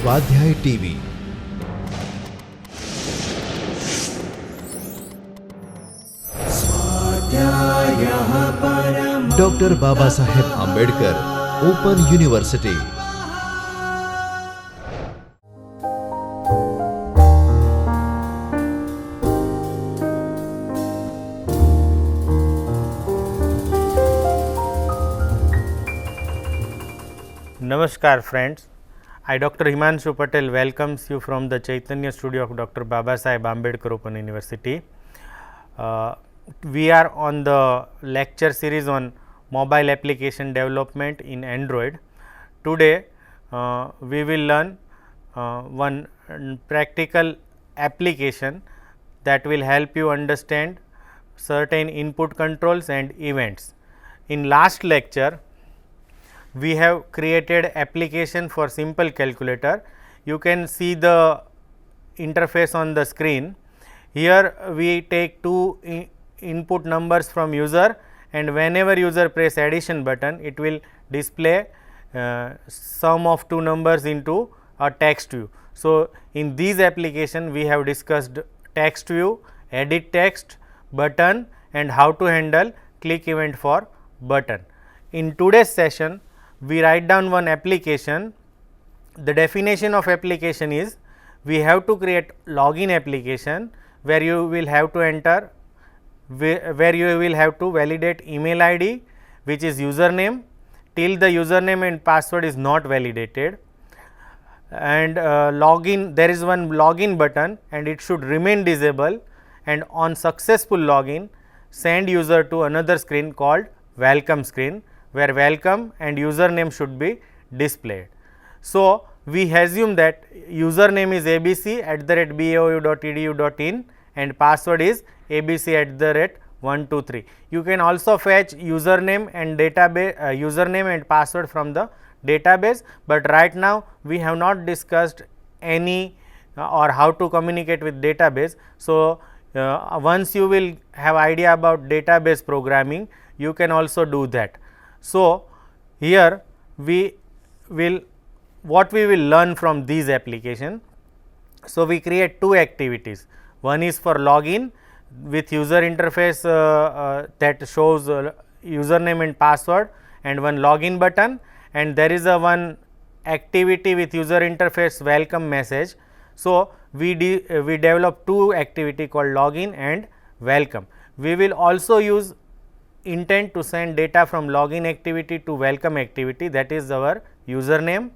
स्वाध्याय TV. Doctor Baba Saheb Ambedkar open university. Namaskar friends, I Dr. Himanshu Patel welcomes you from the Chaitanya studio of Dr. Baba Saheb Ambedkar Open University. We are on the lecture series on mobile application development in Android. Today we will learn one practical application that will help you understand certain input controls and events. In last lecture we have created application for simple calculator. You can see the interface on the screen. Here we take two input numbers from user, and whenever user press addition button, it will display sum of two numbers into a text view. So, in this application we have discussed text view, edit text, button, and how to handle click event for button. In today's session we write down one application. The definition of application is we have to create login application where you will have to enter, where you will have to validate email ID which is username till the username and password is not validated, and login, there is one login button and it should remain disabled, and on successful login send user to another screen called welcome screen, where welcome and username should be displayed. So, we assume that username is abc@baou.edu.in and password is abc@123. You can also fetch username and database username and password from the database, but right now we have not discussed any or how to communicate with database. So, once you will have idea about database programming, you can also do that. So, here we will what we will learn from these application. So, we create two activities. One is for login with user interface that shows username and password, and one login button, and there is a one activity with user interface welcome message. So, we develop two activity called login and welcome. We will also use intent to send data from login activity to welcome activity, that is our username.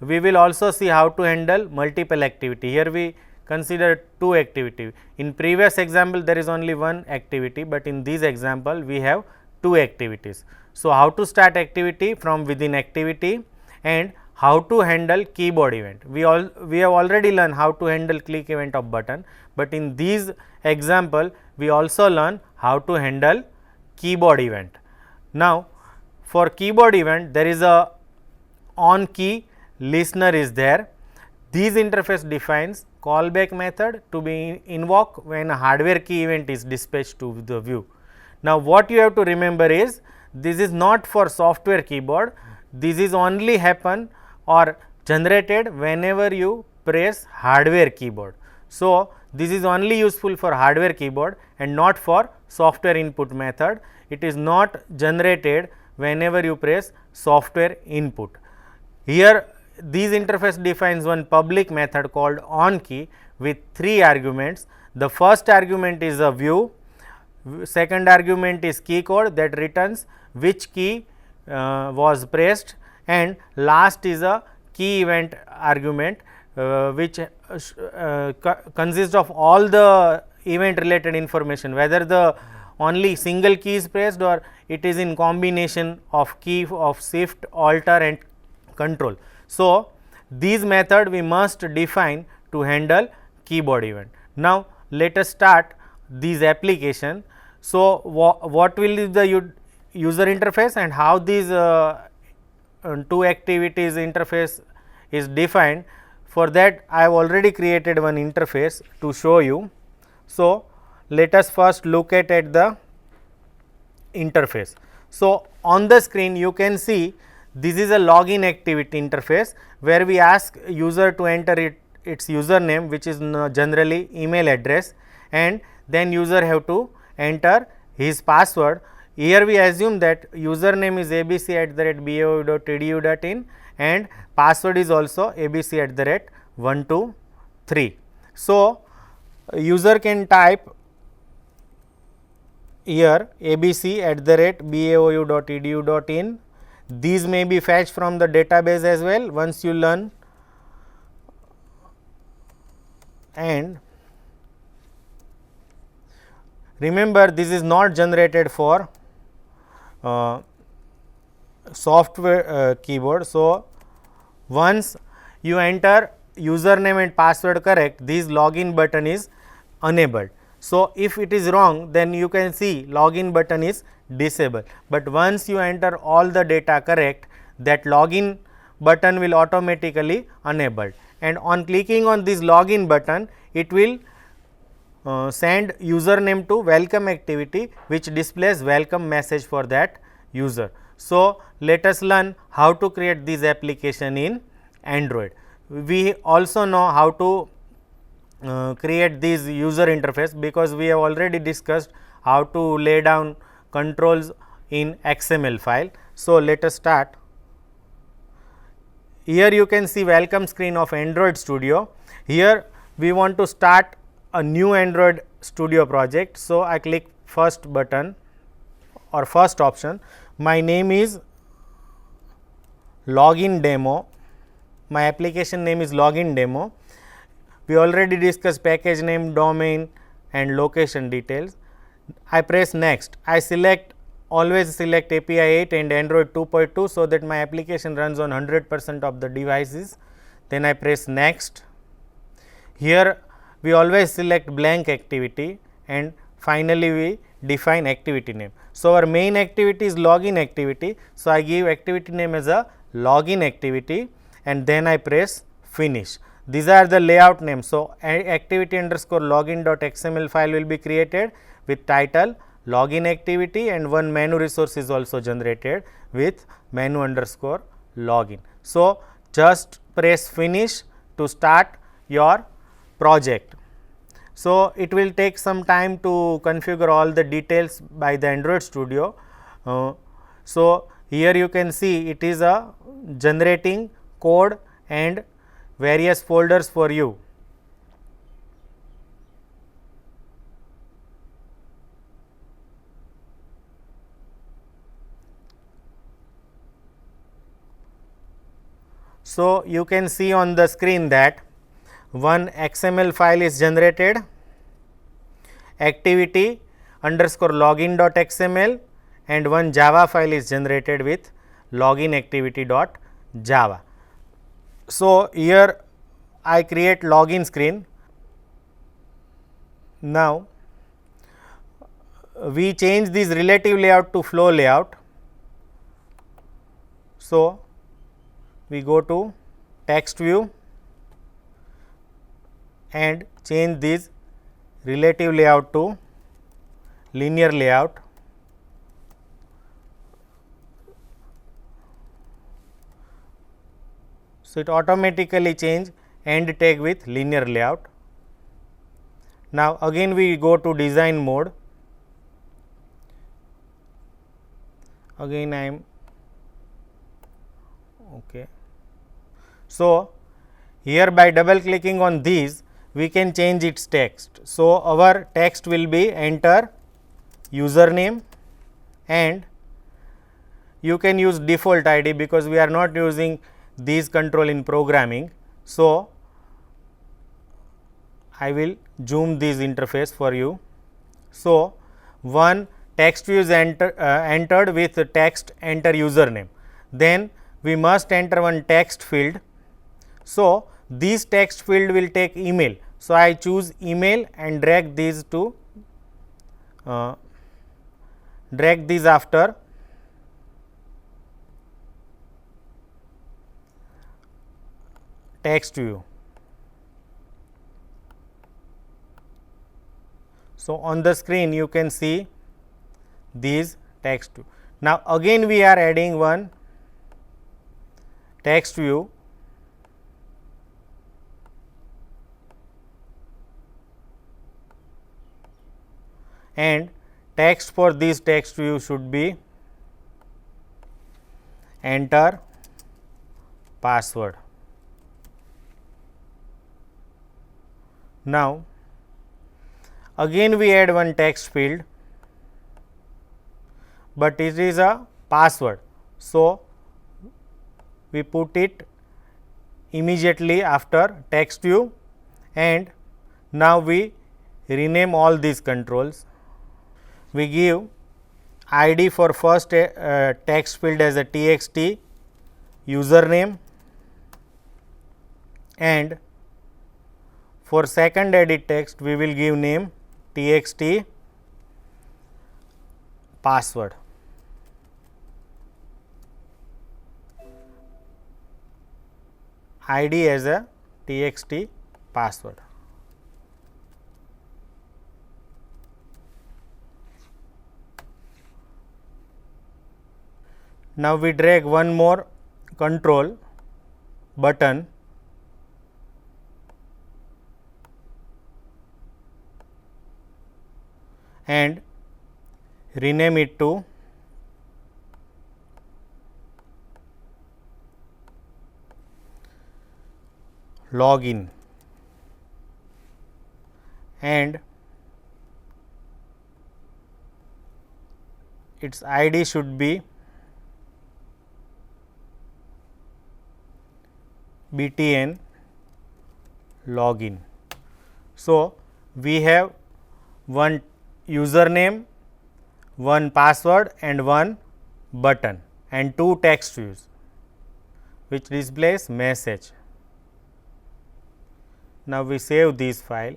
We will also see how to handle multiple activity. Here we consider two activity. In previous example there is only one activity, but in this example we have two activities. So, how to start activity from within activity and how to handle keyboard event. We have already learned how to handle click event of button, but in this example we also learn how to handle keyboard event. Now, for keyboard event there is a on key listener is there. This interface defines callback method to be invoked when a hardware key event is dispatched to the view. Now, what you have to remember is this is not for software keyboard, this is only happen or generated whenever you press hardware keyboard. So, this is only useful for hardware keyboard and not for software input method. It is not generated whenever you press software input. Here this interface defines one public method called on key with three arguments. The first argument is a view, second argument is key code that returns which key was pressed, and last is a key event argument which consists of all the event related information, whether the only single key is pressed or it is in combination of key of shift, alter and control. So, these method we must define to handle keyboard event. Now, let us start this application. So, what will be the user interface and how these two activities interface is defined. For that I have already created one interface to show you. So, let us first look at the interface. So, on the screen you can see this is a login activity interface where we ask user to enter its username, which is generally email address, and then user have to enter his password. Here we assume that username is abc@boou.edu.in and password is also abc@123. So, user can type here abc@boou.edu.in. These may be fetched from the database as well once you learn, and remember this is not generated for software keyboard. So, once you enter username and password correct, this login button is enabled. So, if it is wrong, then you can see login button is disabled, but once you enter all the data correct, that login button will automatically enabled, and on clicking on this login button, it will send username to welcome activity, which displays welcome message for that user. So, let us learn how to create this application in Android. We also know how to create this user interface, because we have already discussed how to lay down controls in XML file. So, let us start. Here you can see welcome screen of Android Studio. Here we want to start a new Android Studio project. So, I click first button or first option. My name is login demo. My application name is login demo. We already discussed package name, domain and location details. I press next. I always select API 8 and Android 2.2, so that my application runs on 100% of the devices. Then I press next. Here we always select blank activity, and finally we define activity name. So, our main activity is login activity. So, I give activity name as a login activity, and then I press finish. These are the layout names. So, activity underscore login.xml file will be created with title login activity, and one menu resource is also generated with menu underscore login. So, just press finish to start your project. So, it will take some time to configure all the details by the Android Studio. So, here you can see it is a generating code and various folders for you. So, you can see on the screen that one XML file is generated, activity underscore login.xml, and one Java file is generated with login activity.java. So, here I create login screen. Now, we change this relative layout to flow layout. So, we go to text view and change this relative layout to linear layout. So, it automatically change end tag with linear layout. Now, again we go to design mode. Again I am okay. So, here by double clicking on these, we can change its text. So, our text will be enter username, and you can use default ID, because we are not using these control in programming. So, I will zoom this interface for you. So, one text view is entered with text enter username. Then we must enter one text field. So, this text field will take email. So, I choose email and drag these to drag these after text view. So, on the screen you can see these text view. Now, again we are adding one text view and text for this text view should be enter password. Now again we add one text field, but it is a password. So we put it immediately after text view, and now we rename all these controls. We give ID for first text field as a txt username, and for second edit text we will give name txt password. ID as a txt password. Now we drag one more control button and rename it to login, and its ID should be btn login. So we have one username, one password and one button and two text views which displays message. Now we save this file.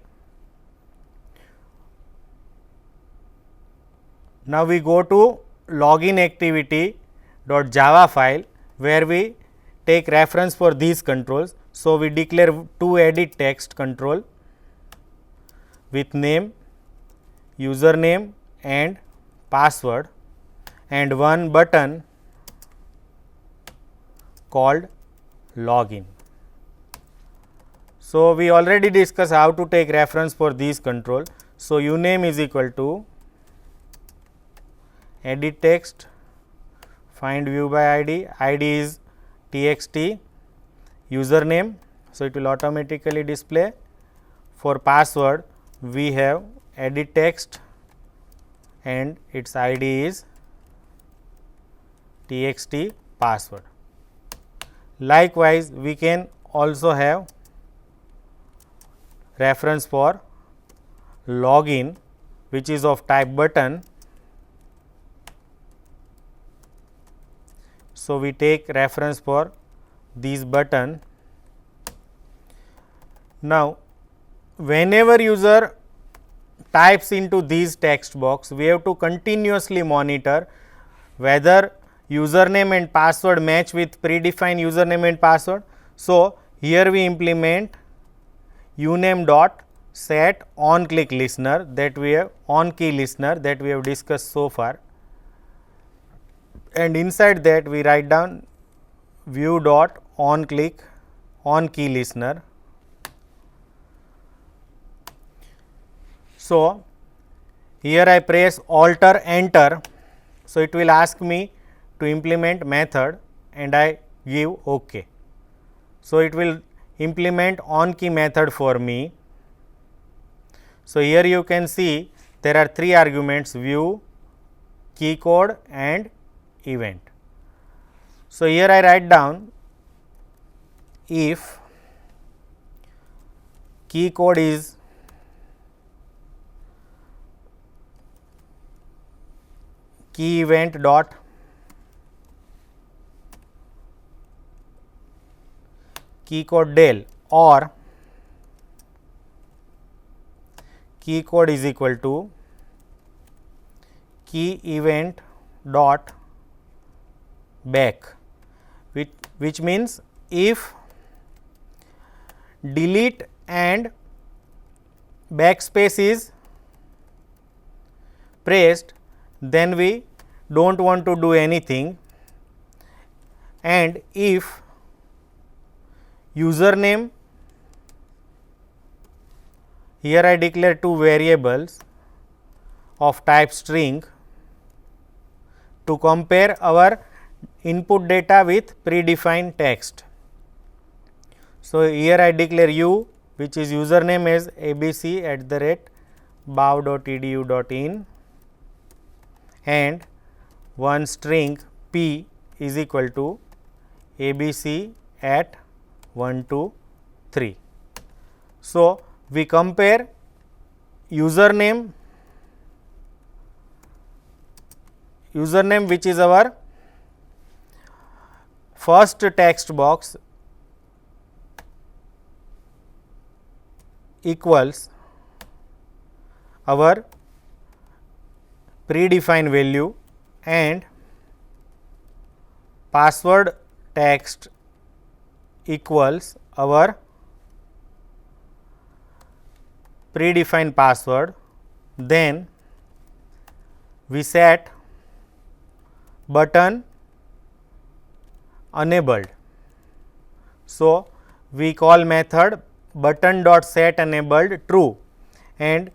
Now we go to login activity.java file where we take reference for these controls. So we declare two edit text control with name, username and password, and one button called login. So we already discussed how to take reference for these control. So uname is equal to edit text, find view by ID, ID is txt username. So it will automatically display. For password we have edit text and its ID is txt password. Likewise, we can also have reference for login which is of type button. So we take reference for this button. Now whenever user types into this text box, we have to continuously monitor whether username and password match with predefined username and password. So here we implement uname dot set on click listener that we have on key listener that we have discussed so far, and inside that we write down view dot on click on key listener. So here I press Alter Enter. So it will ask me to implement method and I give OK. So it will implement on key method for me. So here you can see there are three arguments: view, key code and event. So here I write down if key code is key event dot key code del or key code is equal to key event dot back, which means if delete and backspace is pressed, then we don't want to do anything, and if username. Here I declare two variables of type string to compare our input data with predefined text. So, here I declare u, which is username as abc@bao.edu.in and one string p is equal to abc@123. So, we compare username which is our first text box equals our predefined value and password text equals our predefined password. Then we set button enabled. So, we call method button dot set enabled true and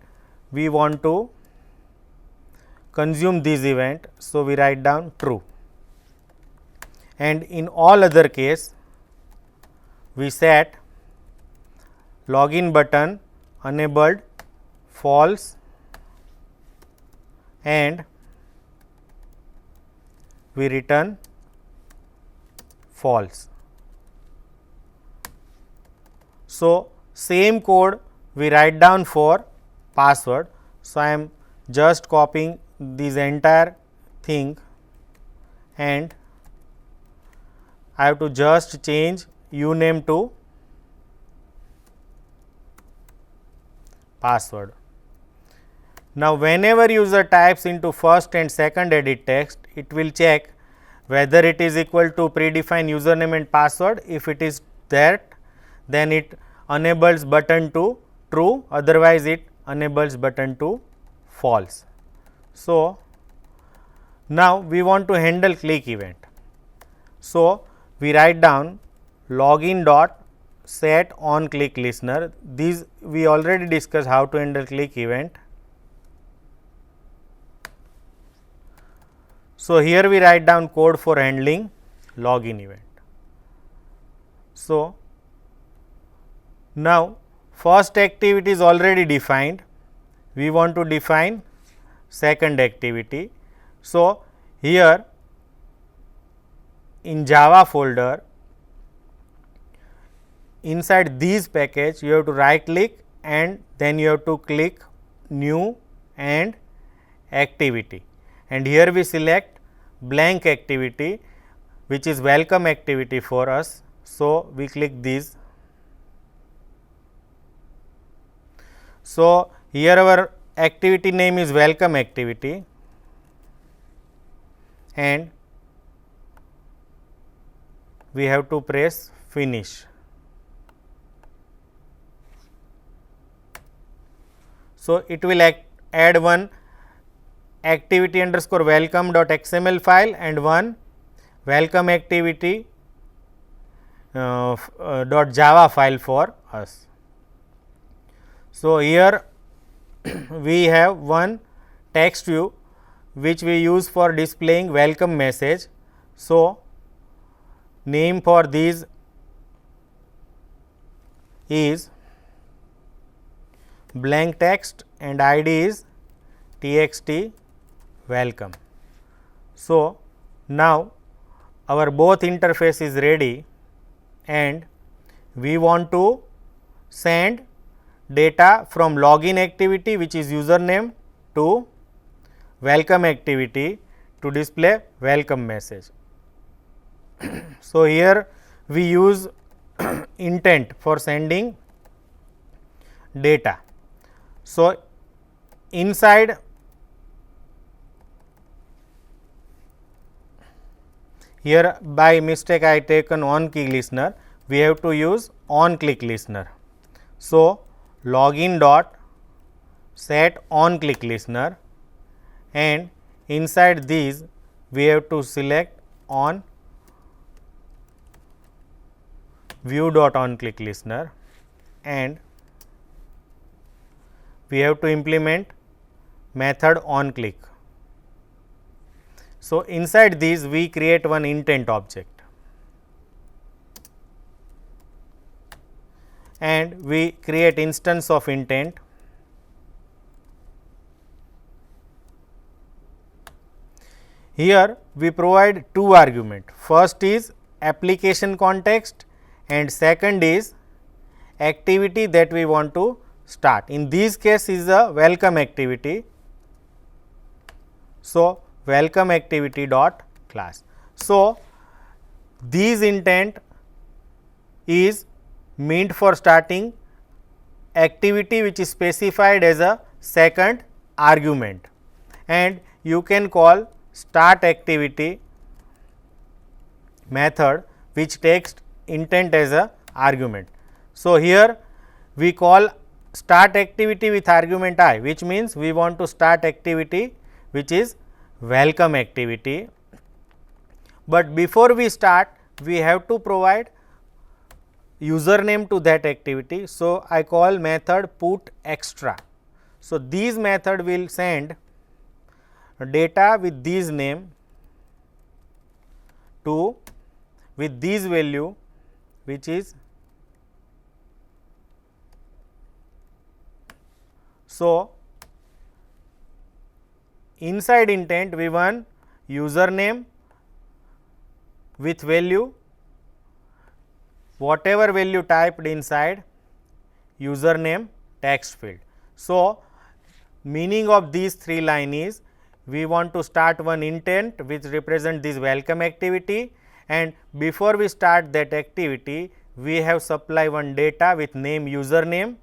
we want to consume this event. So, we write down true and in all other case we set login button enabled false and we return false. So, same code we write down for password. So, I am just copying this entire thing and I have to just change uname to password. Now, whenever user types into first and second edit text, it will check whether it is equal to predefined username and password. If it is that, then it enables button to true, otherwise it enables button to false. So, now we want to handle click event. So, we write down login dot set on click listener. These we already discussed how to handle click event. So, here we write down code for handling login event. So, now first activity is already defined, we want to define second activity. So, here in Java folder inside these package you have to right click and then you have to click new and activity and here we select blank activity which is welcome activity for us. So, we click this. So, here our activity name is welcome activity and we have to press finish. So, it will add one activity underscore welcome dot XML file and one welcome activity dot Java file for us. So, here we have one text view which we use for displaying welcome message. So, name for these is blank text and ID is txt welcome. So, now our both interface is ready and we want to send data from login activity which is username to welcome activity to display welcome message. So, here we use intent for sending data. So, inside here by mistake I taken on click listener, we have to use on click listener. So, login dot set on click listener and inside these we have to select on view dot on click listener, and we have to implement method on click. So, inside these we create one intent object and we create instance of intent. Here we provide two arguments. First is application context and second is activity that we want to start. In this case is a welcome activity. So, welcome activity dot class. So, these intent is meant for starting activity which is specified as a second argument, and you can call start activity method which takes intent as a argument. So, here we call start activity with argument I, which means we want to start activity which is welcome activity, but before we start we have to provide username to that activity. So, I call method put extra. So, these method will send data with this name to with this value which is. So, inside intent we want username with value whatever value typed inside username text field. So, meaning of these three line is we want to start one intent which represent this welcome activity, and before we start that activity we have supply one data with name username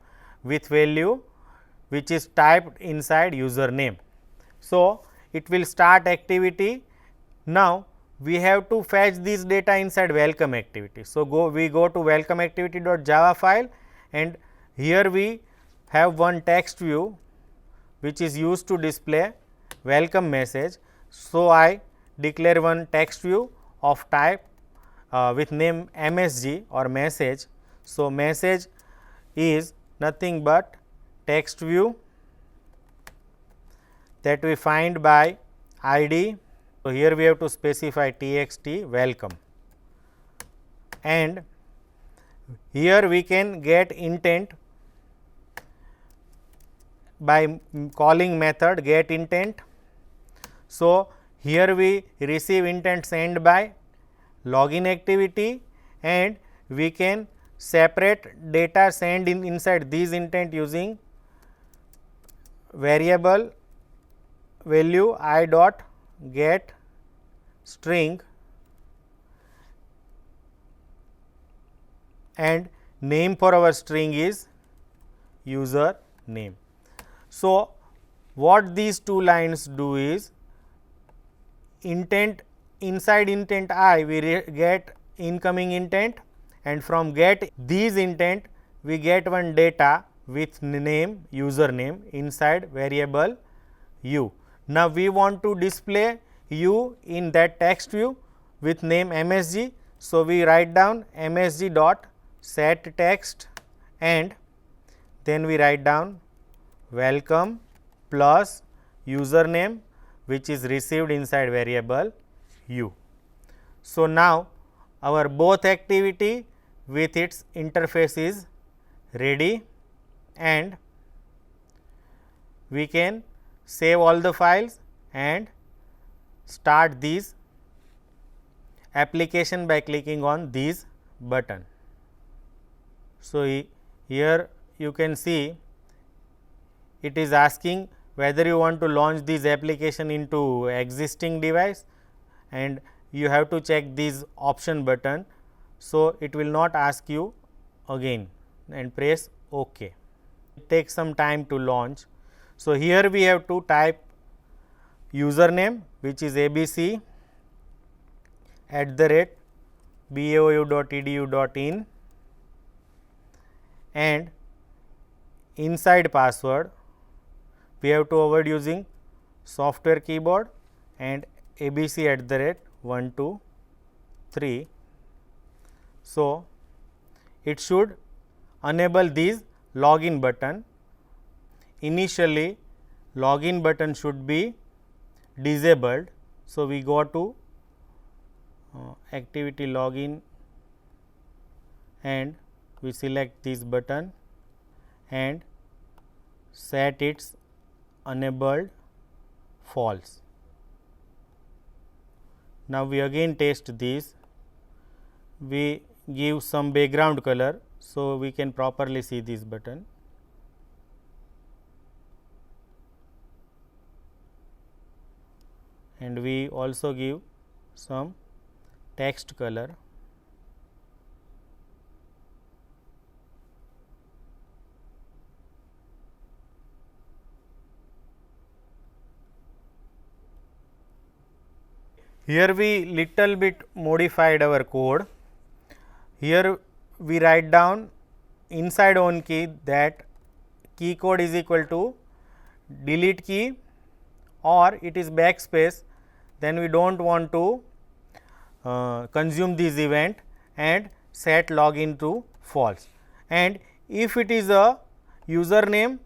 with value which is typed inside username. So, it will start activity. Now, we have to fetch this data inside welcome activity. So, we go to welcome activity dot java file, and here we have one text view which is used to display welcome message. So, I declare one text view of type with name MSG or message. So, message is nothing but text view that we find by ID. So, here we have to specify txt welcome, and here we can get intent by calling method get intent. So, here we receive intent sent by login activity, and we can separate data sent inside these intent using variable value I dot get string and name for our string is user name. So, what these two lines do is intent inside intent I we get incoming intent, and from get these intent we get one data with name username inside variable u. Now, we want to display u in that text view with name MSG. So, we write down MSG dot set text and then we write down welcome plus username which is received inside variable u. So, now, our both activity with its interface is ready, and we can save all the files and start this application by clicking on this button. So, here you can see it is asking whether you want to launch this application into existing device, and you have to check this option button. So, it will not ask you again and press OK. It takes some time to launch. So, here we have to type username which is abc@baou.edu.in and inside password we have to avoid using software keyboard and abc@123. So, it should enable this login button. Initially login button should be disabled. So, we go to activity login and we select this button and set its enabled false. Now, we again test this, we give some background color. So, we can properly see this button. And we also give some text color. Here we little bit modified our code. Here we write down inside on key that key code is equal to delete key, or it is backspace, then we do not want to consume this event and set login to false. And if it is a username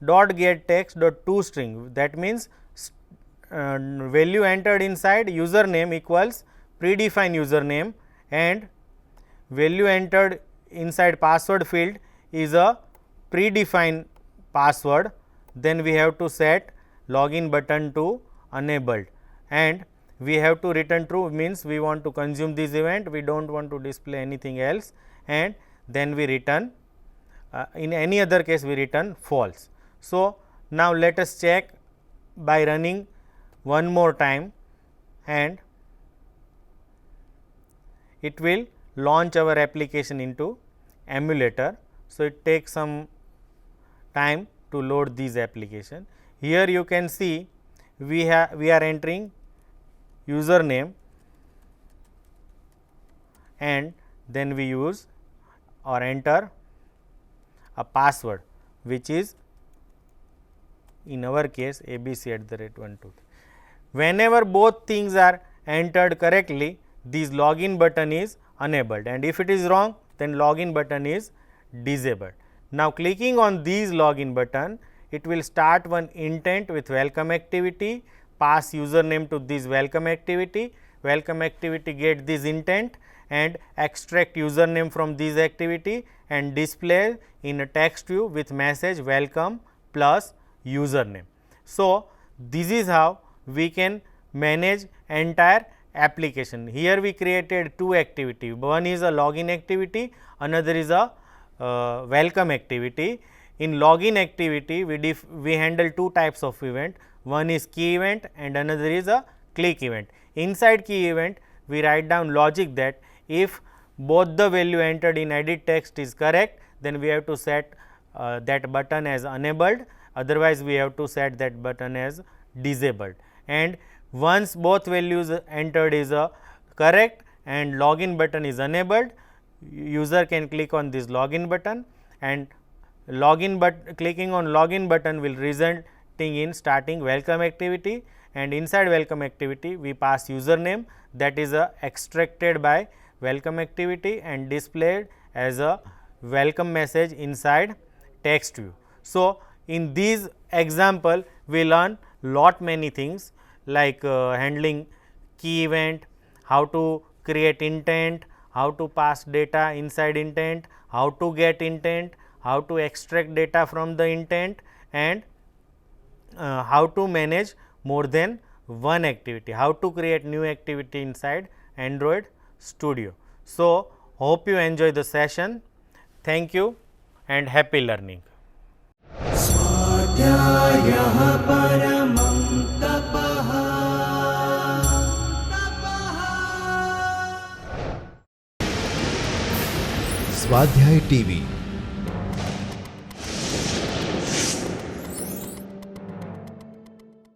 dot get text dot toString, that means value entered inside username equals predefined username and value entered inside password field is a predefined password, then we have to set login button to enabled and we have to return true, means we want to consume this event, we do not want to display anything else, and then we return in any other case we return false. So, now let us check by running one more time and it will launch our application into emulator. So, it takes some time to load this application. Here you can see we are entering username and then we use or enter a password which is in our case abc@123. Whenever both things are entered correctly, this login button is enabled, and if it is wrong, then login button is disabled. Now, clicking on this login button, it will start one intent with welcome activity, pass username to this welcome activity get this intent and extract username from this activity and display in a text view with message welcome plus username. So, this is how we can manage entire application. Here we created two activity, one is a login activity, another is a welcome activity. In login activity we handle two types of event, one is key event and another is a click event. Inside key event we write down logic that if both the value entered in edit text is correct, then we have to set that button as enabled, otherwise we have to set that button as disabled. And once both values entered is correct and login button is enabled, user can click on this login button and clicking on login button will resulting in starting welcome activity, and inside welcome activity we pass username that is extracted by welcome activity and displayed as a welcome message inside text view. So, in this example we learn lot many things like handling key event, how to create intent, how to pass data inside intent, how to get intent, how to extract data from the intent, and how to manage more than one activity, how to create new activity inside Android Studio. So, hope you enjoy the session. Thank you and happy learning. स्वाध्याय TV